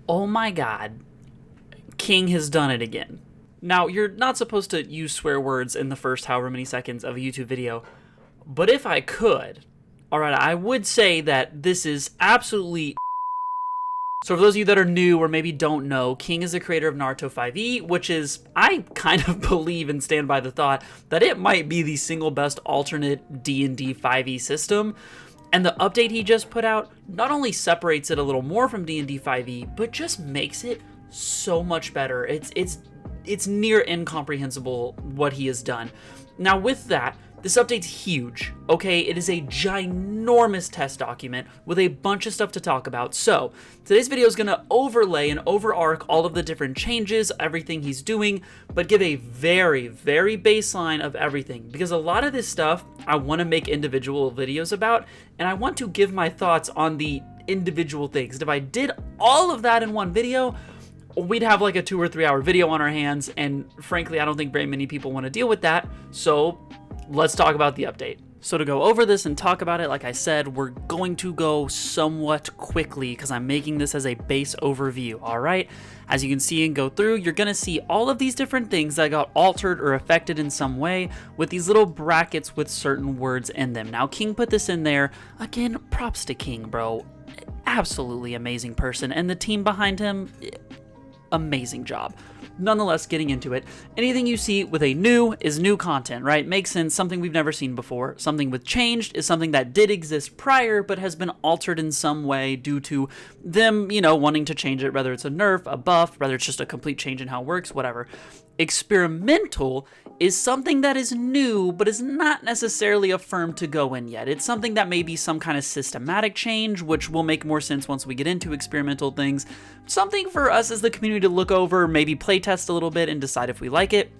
Oh my god, King has done it again. Now, you're not supposed to use swear words in the first however many seconds of a YouTube video, but if I could, alright, I would say that this is absolutely. So for those of you that are new or maybe don't know, King is the creator of Naruto 5e, which is, I kind of believe and stand by the thought that it might be the single best alternate D&D 5e system. And the update he just put out not only separates it a little more from D&D 5e, but just makes it so much better. It's near incomprehensible what he has done. Now with that, this update's huge, okay? It is a ginormous test document with a bunch of stuff to talk about. So, today's video is going to overlay and overarch all of the different changes, everything he's doing, but give a very, very baseline of everything. Because a lot of this stuff I want to make individual videos about, and I want to give my thoughts on the individual things. If I did all of that in one video, we'd have like a 2 or 3 hour video on our hands, and frankly, I don't think very many people want to deal with that. So, let's talk about the update. So to go over this and talk about it, like I said, we're going to go somewhat quickly because I'm making this as a base overview, alright? As you can see and go through, you're going to see all of these different things that got altered or affected in some way with these little brackets with certain words in them. Now, King put this in there. Again, props to King, bro. Absolutely amazing person. And the team behind him, amazing job. Nonetheless, getting into it, anything you see with a new is new content, right? Makes sense, something we've never seen before. Something with changed is something that did exist prior, but has been altered in some way due to them, wanting to change it, whether it's a nerf, a buff, whether it's just a complete change in how it works, whatever. Experimental is something that is new, but is not necessarily affirmed to go in yet. It's something that may be some kind of systematic change, which will make more sense once we get into experimental things. Something for us as the community to look over, maybe playtest a little bit and decide if we like it.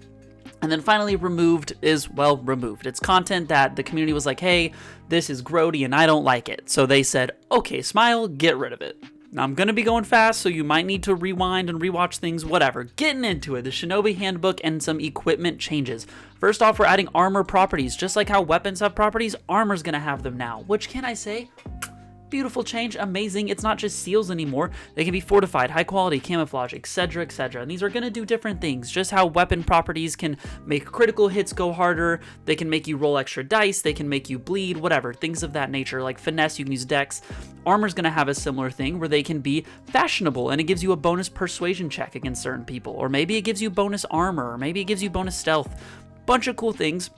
And then finally, removed is, well, removed. It's content that the community was like, hey, this is grody and I don't like it. So they said, okay, Smile, get rid of it. Now, I'm going to be going fast, so you might need to rewind and rewatch things, whatever. Getting into it, the Shinobi Handbook and some equipment changes. First off, we're adding armor properties. Just like how weapons have properties, armor's going to have them now. Which, can I say? Beautiful change, amazing. It's not just seals anymore. They can be fortified, high quality, camouflage, etc., etc. And these are going to do different things. Just how weapon properties can make critical hits go harder. They can make you roll extra dice. They can make you bleed, whatever. Things of that nature. Like finesse, you can use dex. Armor's going to have a similar thing where they can be fashionable and it gives you a bonus persuasion check against certain people. Or maybe it gives you bonus armor. Or maybe it gives you bonus stealth. Bunch of cool things.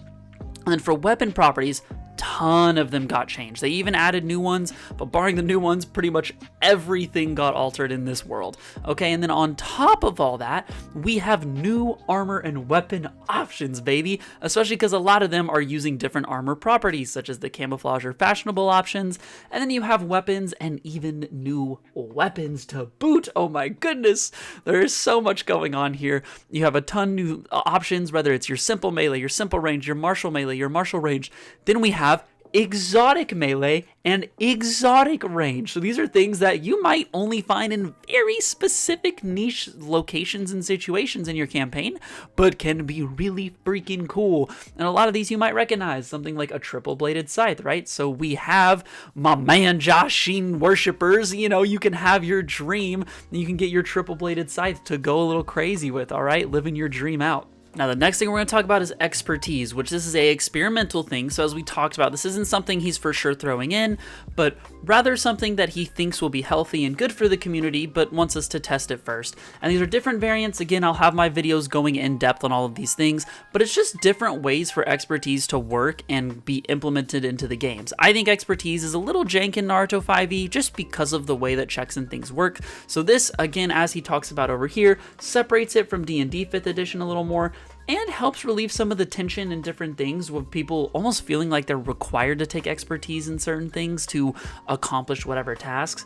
And then for weapon properties, ton of them got changed. They even added new ones, but barring the new ones, pretty much everything got altered in this world. Okay, and then on top of all that, we have new armor and weapon options, baby, especially because a lot of them are using different armor properties, such as the camouflage or fashionable options, and then you have weapons and even new weapons to boot. Oh my goodness, there is so much going on here. You have a ton new options, whether it's your simple melee, your simple range, your martial melee, your martial range. Then we have exotic melee and exotic range. So these are things that you might only find in very specific niche locations and situations in your campaign, but can be really freaking cool. And a lot of these you might recognize, something like a triple bladed scythe, right? So we have my man Josh Sheen worshippers, you can have your dream, you can get your triple bladed scythe to go a little crazy with, all right? Living your dream out. Now, the next thing we're going to talk about is expertise, which this is a experimental thing. So as we talked about, this isn't something he's for sure throwing in, but rather something that he thinks will be healthy and good for the community, but wants us to test it first. And these are different variants. Again, I'll have my videos going in depth on all of these things, but it's just different ways for expertise to work and be implemented into the games. I think expertise is a little jank in Naruto 5e just because of the way that checks and things work. So this, again, as he talks about over here, separates it from D&D 5th edition a little more, and helps relieve some of the tension and different things with people almost feeling like they're required to take expertise in certain things to accomplish whatever tasks.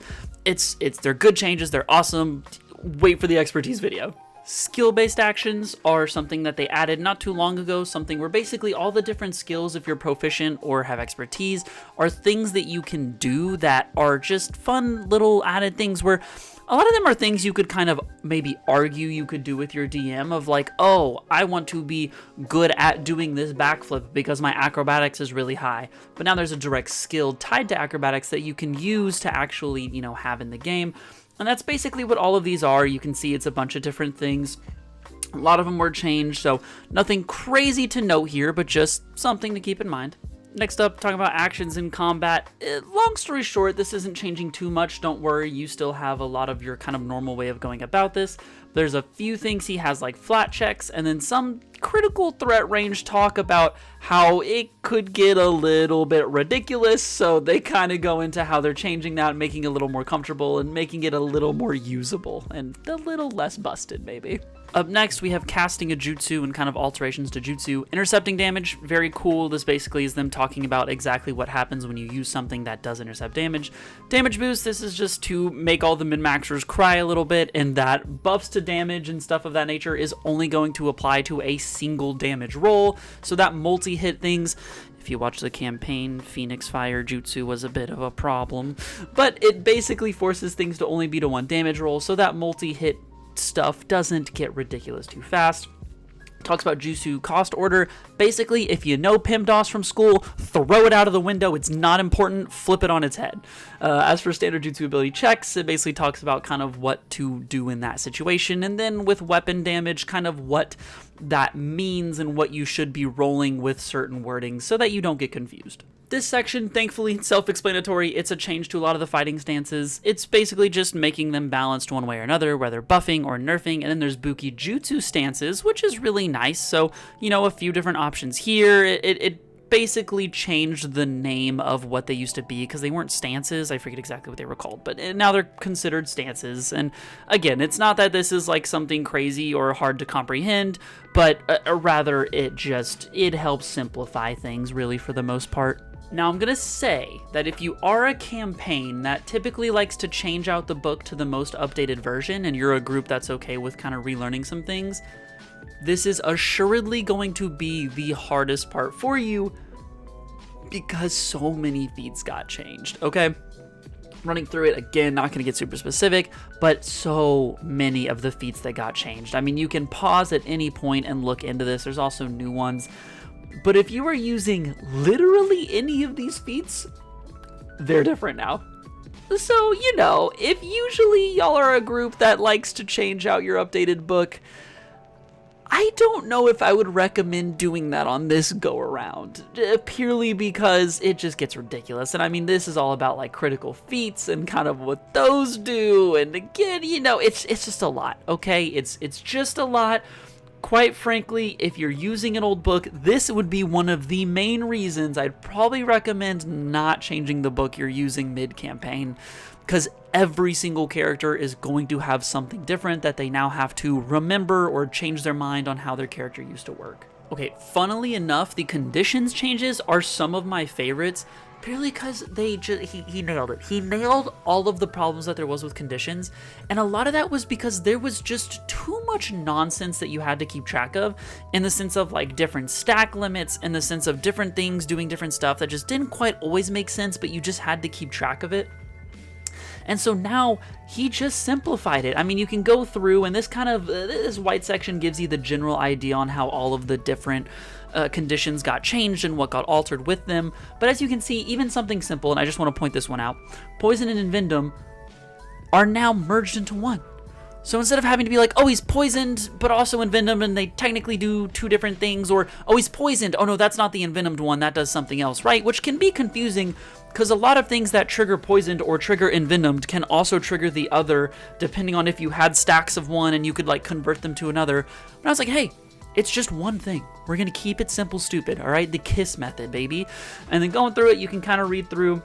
They're good changes, they're awesome. Wait for the expertise video. Skill-based actions are something that they added not too long ago, something where basically all the different skills, if you're proficient or have expertise, are things that you can do that are just fun little added things where a lot of them are things you could kind of maybe argue you could do with your DM of like, oh, I want to be good at doing this backflip because my acrobatics is really high. But now there's a direct skill tied to acrobatics that you can use to actually, have in the game. And that's basically what all of these are. You can see it's a bunch of different things. A lot of them were changed, so nothing crazy to note here, but just something to keep in mind. Next up, talking about actions in combat. Long story short, this isn't changing too much. Don't worry, you still have a lot of your kind of normal way of going about this. There's a few things he has like flat checks, and then some critical threat range talk about how it could get a little bit ridiculous, so they kind of go into how they're changing that, making it a little more comfortable and making it a little more usable and a little less busted maybe. Up next, we have casting a jutsu and kind of alterations to jutsu. Intercepting damage, very cool. This basically is them talking about exactly what happens when you use something that does intercept damage. Damage boost, this is just to make all the min-maxers cry a little bit, and that buffs to damage and stuff of that nature is only going to apply to a single damage roll, so that multi-hit things. If you watch the campaign, Phoenix Fire Jutsu was a bit of a problem, but it basically forces things to only be to one damage roll, so that multi-hit stuff doesn't get ridiculous too fast. Talks about Jutsu cost order. Basically, if you know PIMDOS from school, throw it out of the window. It's not important. Flip it on its head. As for standard Jutsu ability checks, it basically talks about kind of what to do in that situation. And then with weapon damage, kind of what that means and what you should be rolling with certain wordings so that you don't get confused. This section, thankfully, self-explanatory. It's a change to a lot of the fighting stances. It's basically just making them balanced one way or another, whether buffing or nerfing. And then there's Buki Jutsu stances, which is really nice. So, you know, a few different options here. It basically changed the name of what they used to be because they weren't stances. I forget exactly what they were called, but now they're considered stances. And again, it's not that this is like something crazy or hard to comprehend, but rather it helps simplify things really for the most part. Now, I'm going to say that if you are a campaign that typically likes to change out the book to the most updated version, and you're a group that's okay with kind of relearning some things, this is assuredly going to be the hardest part for you because so many feats got changed, okay? Running through it, again, not going to get super specific, but so many of the feats that got changed. I mean, you can pause at any point and look into this. There's also new ones. But if you are using literally any of these feats, they're different now. So, you know, if usually y'all are a group that likes to change out your updated book, I don't know if I would recommend doing that on this go around, purely because it just gets ridiculous. And I mean, this is all about like critical feats and kind of what those do. And again, you know, it's just a lot, okay? It's just a lot. Quite frankly, if you're using an old book, this would be one of the main reasons I'd probably recommend not changing the book you're using mid-campaign, because every single character is going to have something different that they now have to remember or change their mind on how their character used to work. Okay, funnily enough, the conditions changes are some of my favorites, purely because he nailed it. He nailed all of the problems that there was with conditions, and a lot of that was because there was just too much nonsense that you had to keep track of, in the sense of like different stack limits, in the sense of different things doing different stuff that just didn't quite always make sense, but you just had to keep track of it. And so now he just simplified it. I mean, you can go through, and this white section gives you the general idea on how all of the different conditions got changed and what got altered with them. But as you can see, even something simple, and I just want to point this one out, Poison and Invendum are now merged into one. So instead of having to be like, oh, he's poisoned, but also Envenomed, and they technically do two different things, or, oh, he's poisoned, oh no, that's not the Envenomed one, that does something else, right? Which can be confusing, because a lot of things that trigger poisoned or trigger Envenomed can also trigger the other, depending on if you had stacks of one and you could like convert them to another. But I was like, hey, it's just one thing. We're going to keep it simple, stupid, all right? The KISS method, baby. And then going through it, you can kind of read through.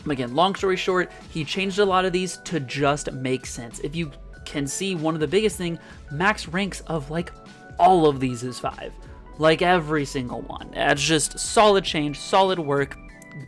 Again, long story short, he changed a lot of these to just make sense. If you can see, one of the biggest thing, max ranks of like all of these is 5. Like every single one. It's just solid change, solid work,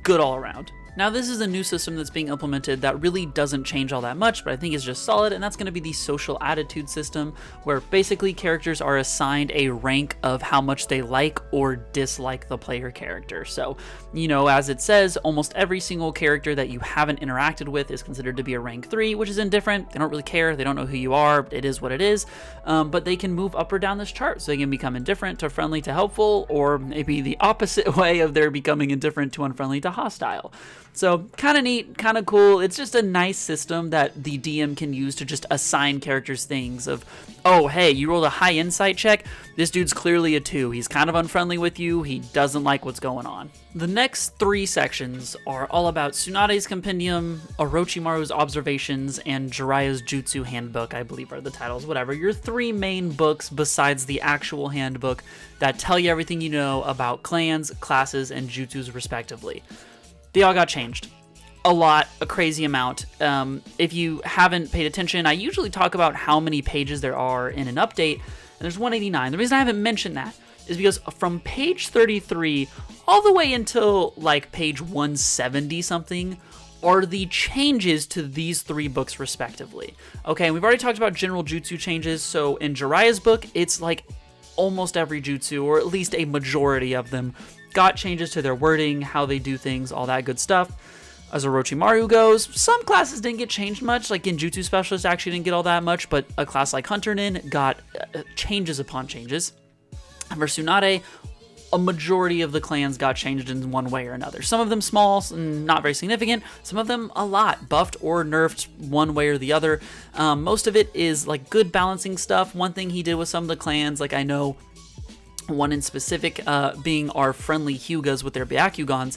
good all around. Now, this is a new system that's being implemented that really doesn't change all that much, but I think is just solid, and that's going to be the social attitude system, where basically characters are assigned a rank of how much they like or dislike the player character. So, you know, as it says, almost every single character that you haven't interacted with is considered to be a rank 3, which is indifferent. They don't really care. They don't know who you are. It is what it is. But they can move up or down this chart. So they can become indifferent to friendly to helpful, or maybe the opposite way of their becoming indifferent to unfriendly to hostile. So kind of neat, kind of cool. It's just a nice system that the DM can use to just assign characters things of, oh, hey, you rolled a high insight check. This dude's clearly a 2. He's kind of unfriendly with you. He doesn't like what's going on. The next 3 sections are all about Tsunade's Compendium, Orochimaru's Observations, and Jiraiya's Jutsu Handbook, I believe are the titles, whatever. Your 3 main books besides the actual handbook that tell you everything you know about clans, classes, and jutsus respectively. They all got changed. A lot, a crazy amount. If you haven't paid attention, I usually talk about how many pages there are in an update, and there's 189. The reason I haven't mentioned that is because from page 33 all the way until like page 170 something are the changes to these 3 books respectively. Okay, and we've already talked about general jutsu changes, so in Jiraiya's book, it's like almost every jutsu, or at least a majority of them, got changes to their wording, how they do things, all that good stuff. As Orochimaru goes, some classes didn't get changed much, like Genjutsu Specialist actually didn't get all that much, but a class like Hunter Nin got changes upon changes. And for Tsunade, a majority of the clans got changed in one way or another. Some of them small, not very significant, some of them a lot, buffed or nerfed one way or the other. Most of it is like good balancing stuff. One thing he did with some of the clans, like I know one in specific being our friendly Hyugas with their Byakugans,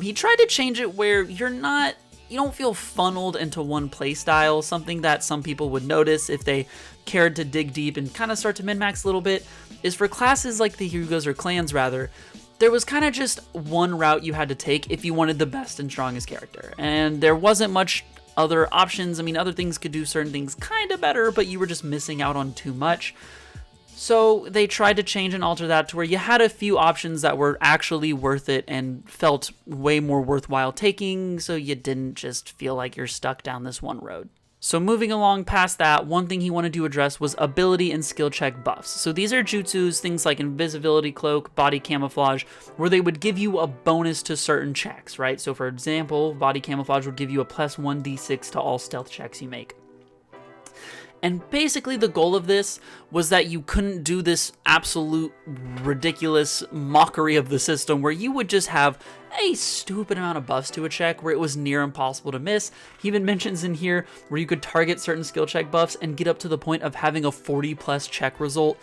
he tried to change it where you don't feel funneled into one playstyle, something that some people would notice if they cared to dig deep and kind of start to min-max a little bit, is for classes like the Hyugas, or clans rather, there was kind of just one route you had to take if you wanted the best and strongest character, and there wasn't much other options. I mean, other things could do certain things kind of better, but you were just missing out on too much. So they tried to change and alter that to where you had a few options that were actually worth it and felt way more worthwhile taking, so you didn't just feel like you're stuck down this one road. So moving along past that, one thing he wanted to address was ability and skill check buffs. So these are jutsus, things like invisibility cloak, body camouflage, where they would give you a bonus to certain checks, right? So for example, body camouflage would give you a plus 1d6 to all stealth checks you make. And basically the goal of this was that you couldn't do this absolute ridiculous mockery of the system where you would just have a stupid amount of buffs to a check where it was near impossible to miss. He even mentions in here where you could target certain skill check buffs and get up to the point of having a 40 plus check result,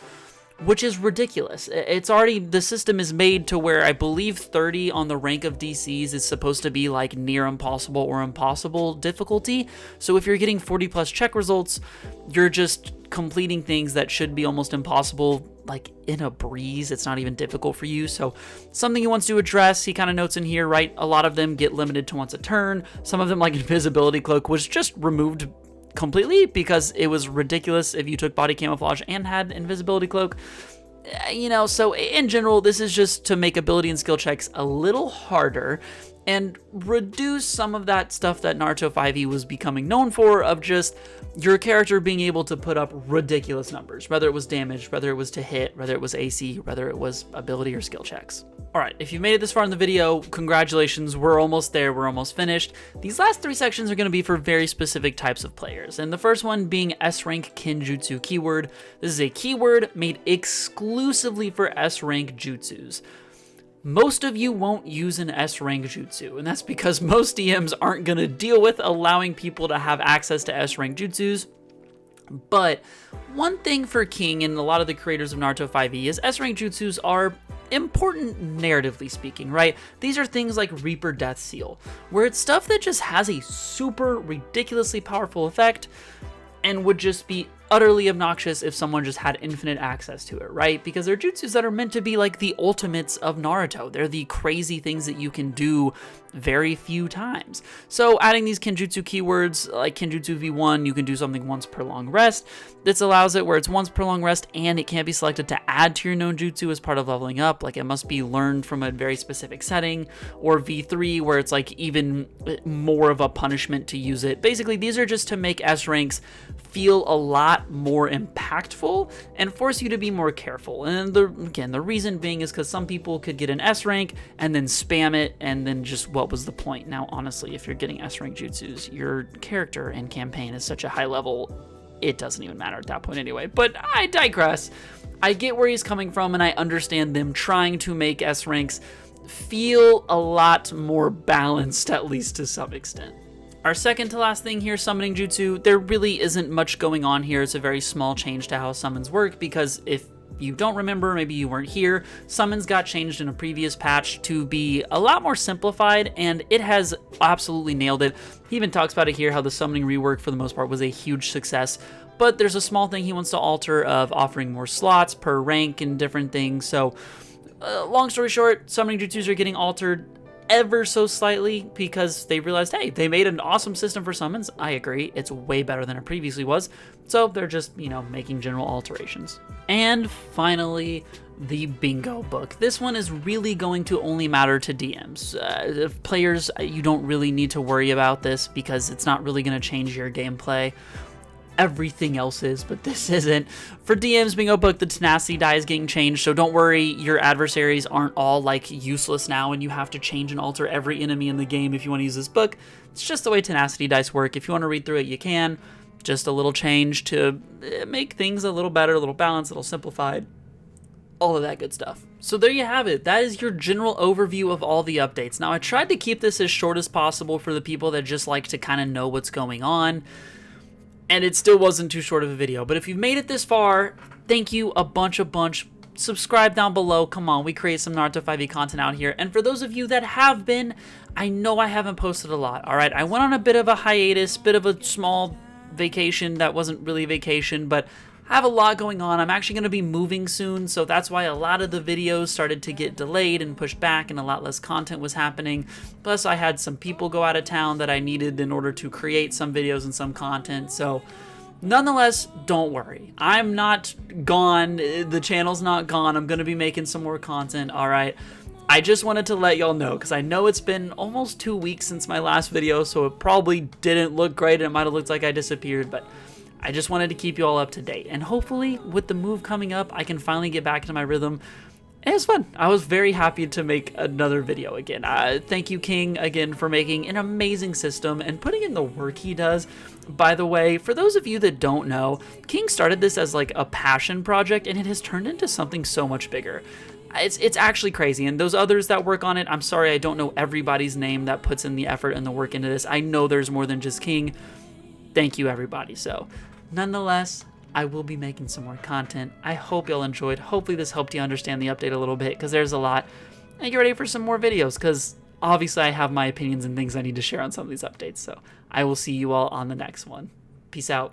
which is ridiculous. It's already, the system is made to where I believe 30 on the rank of DCs is supposed to be like near impossible or impossible difficulty. So if you're getting 40 plus check results, you're just completing things that should be almost impossible, like in a breeze. It's not even difficult for you. So something he wants to address, he kind of notes in here, right? A lot of them get limited to once a turn. Some of them, like invisibility cloak, was just removed completely because it was ridiculous if you took body camouflage and had invisibility cloak. So in general, this is just to make ability and skill checks a little harder and reduce some of that stuff that Naruto 5e was becoming known for, of just your character being able to put up ridiculous numbers, whether it was damage, whether it was to hit, whether it was AC, whether it was ability or skill checks. Alright, if you've made it this far in the video, congratulations, we're almost there, we're almost finished. These last 3 sections are going to be for very specific types of players, and the first one being S-rank Kinjutsu keyword. This is a keyword made exclusively for S-rank jutsus. Most of you won't use an S-rank jutsu, and that's because most DMs aren't going to deal with allowing people to have access to S-rank jutsus. But one thing for King and a lot of the creators of Naruto 5e is S-rank jutsus are important narratively speaking, right? These are things like Reaper Death Seal, where it's stuff that just has a super ridiculously powerful effect and would just be utterly obnoxious if someone just had infinite access to it, right? Because they're jutsus that are meant to be like the ultimates of Naruto. They're the crazy things that you can do very few times. So adding these Kinjutsu keywords, like Kinjutsu V1, you can do something once per long rest. This allows it where it's once per long rest and it can't be selected to add to your known jutsu as part of leveling up. Like it must be learned from a very specific setting. Or V3 where it's like even more of a punishment to use it. Basically, these are just to make S ranks feel a lot more impactful and force you to be more careful. And the reason being is because some people could get an S rank and then spam it, and then just what was the point? Now, honestly, if you're getting S rank jutsus, your character and campaign is such a high level, it doesn't even matter at that point anyway. But I digress. I get where he's coming from, and I understand them trying to make S ranks feel a lot more balanced, at least to some extent. Our second to last thing here, summoning jutsu, there really isn't much going on here. It's a very small change to how summons work, because if you don't remember, maybe you weren't here, summons got changed in a previous patch to be a lot more simplified, and it has absolutely nailed it. He even talks about it here, how the summoning rework for the most part was a huge success, but there's a small thing he wants to alter of offering more slots per rank and different things. So long story short, summoning jutsus are getting altered ever so slightly because they realized, hey, they made an awesome system for summons. I agree, it's way better than it previously was. So they're just, making general alterations. And finally, the bingo book. This one is really going to only matter to DMs. Players, you don't really need to worry about this because it's not really going to change your gameplay. Everything else is, but this isn't. For DMs, bingo book, the tenacity die is getting changed, so don't worry, your adversaries aren't all useless now and you have to change and alter every enemy in the game if you want to use this book. It's just the way tenacity dice work. If you want to read through it, you can. Just a little change to make things a little better, a little balanced, a little simplified, all of that good stuff. So there you have it. That is your general overview of all the updates. Now, I tried to keep this as short as possible for the people that just like to kind of know what's going on, and it still wasn't too short of a video. But if you've made it this far, thank you a bunch. Subscribe down below. Come on, we create some Naruto 5e content out here. And for those of you that have been, I know I haven't posted a lot, all right? I went on a bit of a hiatus, bit of a small vacation that wasn't really a vacation, but I have a lot going on. I'm actually going to be moving soon, so that's why a lot of the videos started to get delayed and pushed back and a lot less content was happening. Plus, I had some people go out of town that I needed in order to create some videos and some content, so nonetheless, don't worry. I'm not gone. The channel's not gone. I'm going to be making some more content, all right? I just wanted to let y'all know, because I know it's been almost 2 weeks since my last video, so it probably didn't look great and it might have looked like I disappeared, but I just wanted to keep you all up to date. And hopefully, with the move coming up, I can finally get back into my rhythm. It was fun. I was very happy to make another video again. Thank you, King, again, for making an amazing system and putting in the work he does. By the way, for those of you that don't know, King started this as a passion project, and it has turned into something so much bigger. It's actually crazy, and those others that work on it, I'm sorry I don't know everybody's name that puts in the effort and the work into this. I know there's more than just King. Thank you, everybody. So, nonetheless, I will be making some more content. I hope y'all enjoyed. Hopefully this helped you understand the update a little bit, because there's a lot. And get ready for some more videos, because obviously I have my opinions and things I need to share on some of these updates. So I will see you all on the next one. Peace out.